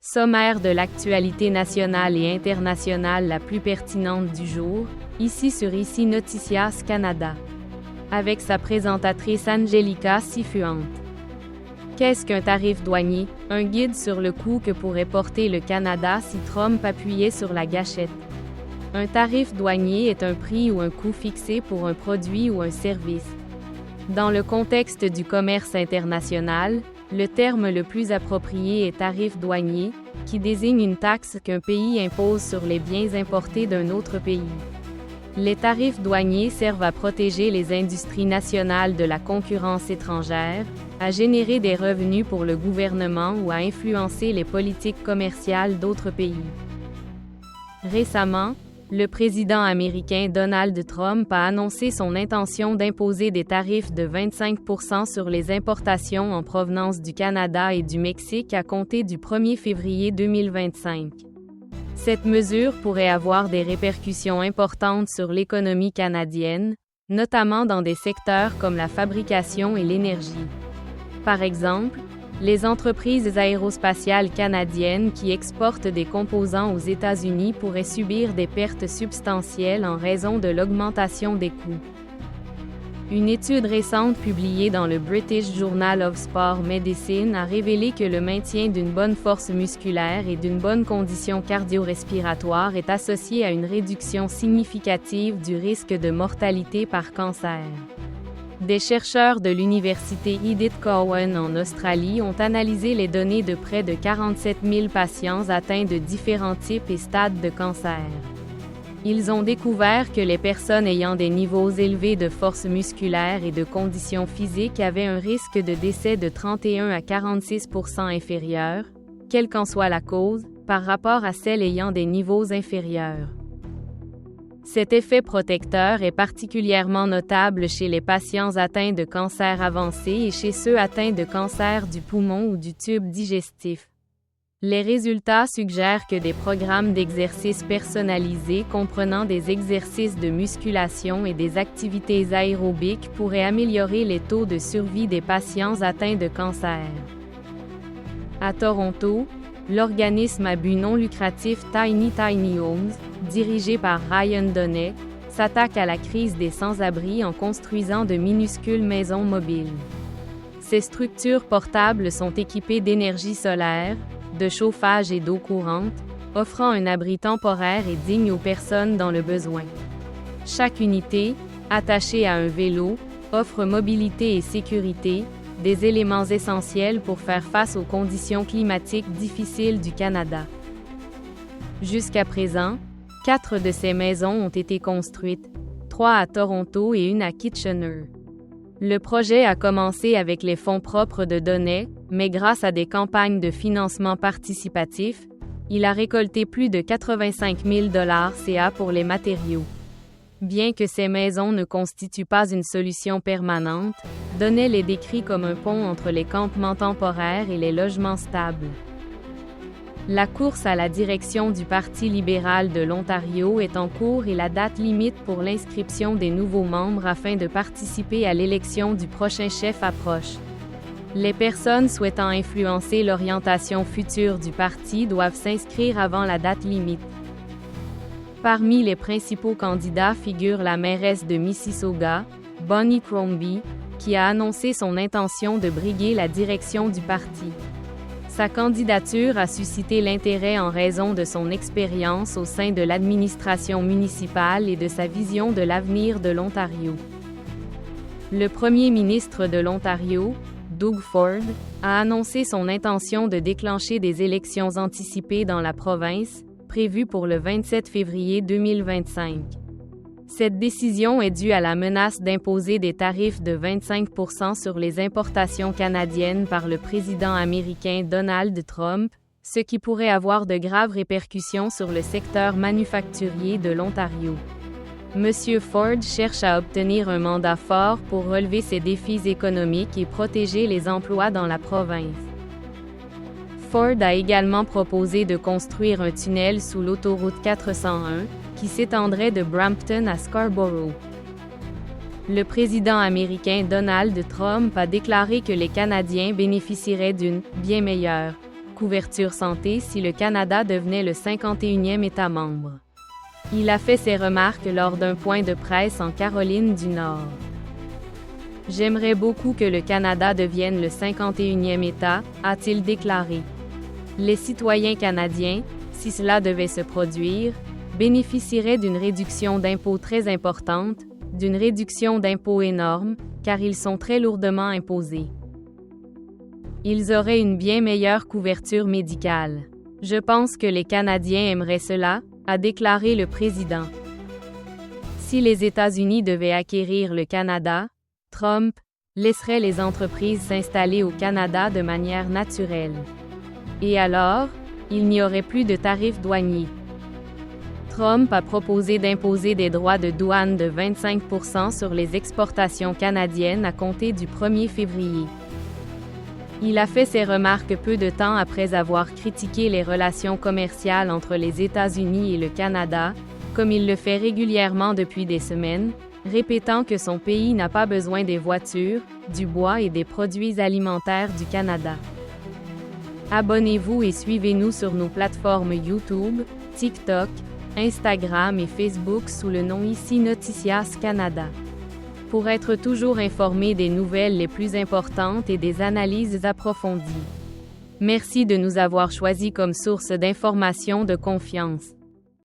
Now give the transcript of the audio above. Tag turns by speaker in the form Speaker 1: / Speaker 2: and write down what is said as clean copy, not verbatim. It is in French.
Speaker 1: Sommaire de l'actualité nationale et internationale la plus pertinente du jour, ici sur ICI Noticias Canada. Avec sa présentatrice Angelica Sifuente. Qu'est-ce qu'un tarif douanier? Un guide sur le coût que pourrait porter le Canada si Trump appuyait sur la gâchette. Un tarif douanier est un prix ou un coût fixé pour un produit ou un service. Dans le contexte du commerce international, le terme le plus approprié est tarif douanier, qui désigne une taxe qu'un pays impose sur les biens importés d'un autre pays. Les tarifs douaniers servent à protéger les industries nationales de la concurrence étrangère, à générer des revenus pour le gouvernement ou à influencer les politiques commerciales d'autres pays. Récemment, le président américain Donald Trump a annoncé son intention d'imposer des tarifs de 25% sur les importations en provenance du Canada et du Mexique à compter du 1er février 2025. Cette mesure pourrait avoir des répercussions importantes sur l'économie canadienne, notamment dans des secteurs comme la fabrication et l'énergie. Par exemple, les entreprises aérospatiales canadiennes qui exportent des composants aux États-Unis pourraient subir des pertes substantielles en raison de l'augmentation des coûts. Une étude récente publiée dans le British Journal of Sport Medicine a révélé que le maintien d'une bonne force musculaire et d'une bonne condition cardio-respiratoire est associé à une réduction significative du risque de mortalité par cancer. Des chercheurs de l'université Edith Cowan en Australie ont analysé les données de près de 47 000 patients atteints de différents types et stades de cancer. Ils ont découvert que les personnes ayant des niveaux élevés de force musculaire et de conditions physiques avaient un risque de décès de 31 à 46% inférieur, quelle qu'en soit la cause, par rapport à celles ayant des niveaux inférieurs. Cet effet protecteur est particulièrement notable chez les patients atteints de cancer avancé et chez ceux atteints de cancer du poumon ou du tube digestif. Les résultats suggèrent que des programmes d'exercice personnalisés comprenant des exercices de musculation et des activités aérobiques pourraient améliorer les taux de survie des patients atteints de cancer. À Toronto, l'organisme à but non lucratif Tiny Homes, dirigé par Ryan Donnay, s'attaque à la crise des sans-abri en construisant de minuscules maisons mobiles. Ces structures portables sont équipées d'énergie solaire, de chauffage et d'eau courante, offrant un abri temporaire et digne aux personnes dans le besoin. Chaque unité, attachée à un vélo, offre mobilité et sécurité, des éléments essentiels pour faire face aux conditions climatiques difficiles du Canada. Jusqu'à présent, 4 de ces maisons ont été construites, 3 à Toronto et 1 à Kitchener. Le projet a commencé avec les fonds propres de Donnay, mais grâce à des campagnes de financement participatif, il a récolté plus de 85 000 $ CA pour les matériaux. Bien que ces maisons ne constituent pas une solution permanente, Donnay les décrit comme un pont entre les campements temporaires et les logements stables. La course à la direction du Parti libéral de l'Ontario est en cours et la date limite pour l'inscription des nouveaux membres afin de participer à l'élection du prochain chef approche. Les personnes souhaitant influencer l'orientation future du parti doivent s'inscrire avant la date limite. Parmi les principaux candidats figure la mairesse de Mississauga, Bonnie Crombie, qui a annoncé son intention de briguer la direction du parti. Sa candidature a suscité l'intérêt en raison de son expérience au sein de l'administration municipale et de sa vision de l'avenir de l'Ontario. Le premier ministre de l'Ontario, Doug Ford, a annoncé son intention de déclencher des élections anticipées dans la province, prévues pour le 27 février 2025. Cette décision est due à la menace d'imposer des tarifs de 25% sur les importations canadiennes par le président américain Donald Trump, ce qui pourrait avoir de graves répercussions sur le secteur manufacturier de l'Ontario. M. Ford cherche à obtenir un mandat fort pour relever ces défis économiques et protéger les emplois dans la province. Ford a également proposé de construire un tunnel sous l'autoroute 401, qui s'étendrait de Brampton à Scarborough. Le président américain Donald Trump a déclaré que les Canadiens bénéficieraient d'une « bien meilleure » couverture santé si le Canada devenait le 51e État membre. Il a fait ces remarques lors d'un point de presse en Caroline du Nord. J'aimerais beaucoup que le Canada devienne le 51e État, a-t-il déclaré. Les citoyens canadiens, si cela devait se produire, bénéficieraient d'une réduction d'impôts très importante, d'une réduction d'impôts énorme, car ils sont très lourdement imposés. Ils auraient une bien meilleure couverture médicale. Je pense que les Canadiens aimeraient cela, a déclaré le président. Si les États-Unis devaient acquérir le Canada, Trump laisserait les entreprises s'installer au Canada de manière naturelle. Et alors, il n'y aurait plus de tarifs douaniers. Trump a proposé d'imposer des droits de douane de 25% sur les exportations canadiennes à compter du 1er février. Il a fait ces remarques peu de temps après avoir critiqué les relations commerciales entre les États-Unis et le Canada, comme il le fait régulièrement depuis des semaines, répétant que son pays n'a pas besoin des voitures, du bois et des produits alimentaires du Canada. Abonnez-vous et suivez-nous sur nos plateformes YouTube, TikTok, Instagram et Facebook sous le nom ici Noticias Canada. Pour être toujours informé des nouvelles les plus importantes et des analyses approfondies. Merci de nous avoir choisis comme source d'information de confiance.